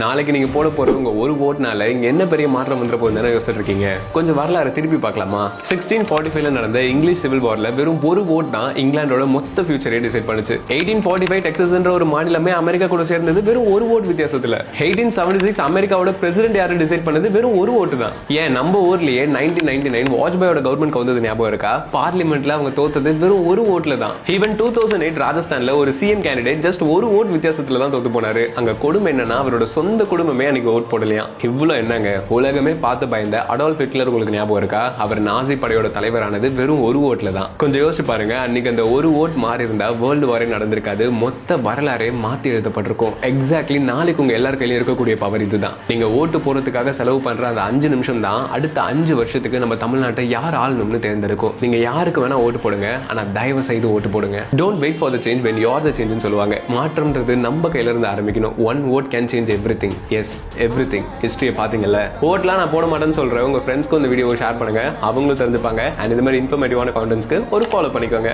நாளைக்கு நீங்க போட போற உங்க ஒரு ஓட்னால இங்க என்ன பெரிய மாற்றம் வந்துற போகுதுன்னு யோசிச்சுட்டு இருக்கீங்க. கொஞ்சம் வரலாறு திருப்பி பார்க்கலாமா? 1645ல நடந்த இங்கிலீஷ் சிவில் வார்ல வெறும் ஒரு ஓட் தான் இங்கிலாந்தோட மொத்த ஃபியூச்சரே டிசைட் பண்ணுச்சு. 1845 டெக்சாஸ்ன்ற ஒரு மாநிலமே அமெரிக்கா கூட சேர்ந்தது வெறும் ஒரு ஓட் வித்தியாசத்துல. 1876 அமெரிக்காவோட பிரசிடென்ட் யாரை டிசைட் பண்ணது வெறும் ஒரு ஓட்டு தான். ஏன் நம்ம ஊர்லயே 1999 வாஜ்பாயோட கவர்மெண்ட் வந்தது ஞாபகம் இருக்கா? பார்லிமெண்ட்ல அவங்க தோத்தது வெறும் ஒரு ஓட்ல தான். ஈவன் 2008 ராஜஸ்தான்ல ஒரு சிஎம் கேண்டிடேட் ஜஸ்ட் ஒரு ஓட் வித்தியாசத்துல தான் தோத்து போனாரு. அங்க கொடுமை என்னன்னா அவரோட சொந்த குடும்பமே அன்னைக்கு ஓட் போடலையா. இவ்வளவு என்னங்க, உலகமே பார்த்து பயந்த அடால்ஃப் ஹிட்லர் உங்களுக்கு ஞாபகம் இருக்கா? அவர் நாசி படையோட தலைவரானது வெறும் ஒரு ஓட்ல தான். கொஞ்சம் யோசிச்சு பாருங்க, அன்னைக்கு அந்த ஒரு ஓட் மாறி இருந்தா வேர்ல்டு வாரே நடந்திருக்காது, மொத்த வரலாறே மாத்தி எழுதப்பட்டிருக்கும். எக்ஸாக்ட்லி நாளைக்கு உங்க எல்லார் கையிலும் இருக்கக்கூடிய பவர் இதுதான். நீங்க ஓட்டு போறதுக்காக செலவு பண்ற அந்த 5 நிமிஷம் தான் அடுத்த 5 வருஷத்துக்கு நம்ம தமிழ்நாட்டை யார் ஆளணும்னு தேர்ந்தெடுக்கும். நீங்க யாருக்கு வேணா ஓட்டு போடுங்க, ஆனா தயவு செய்து ஓட்டு போடுங்க. Don't wait for the change when you are the change ன்னு சொல்லுவாங்க. மாற்றம்ன்றது நம்ம கையில இருந்து ஆரம்பிக்கணும். One vote can change everything. Yes, everything. ஹிஸ்டரியை பார்த்தீங்கல்ல. ஓட்லாம் நான் போட மாட்டேன்னு சொல்றேன். உங்க ஃப்ரெண்ட்ஸ்க்கு இந்த வீடியோவை ஷேர் பண்ணுங்க, அவங்களும் தெரிஞ்சுப்பாங்க. அண்ட் இந்த மாதிரி இன்ஃபர்மேட்டிவான கான்டென்ட்ஸ்க்கு ஒரு ஃபாலோ பண்ணிக்கோங்க.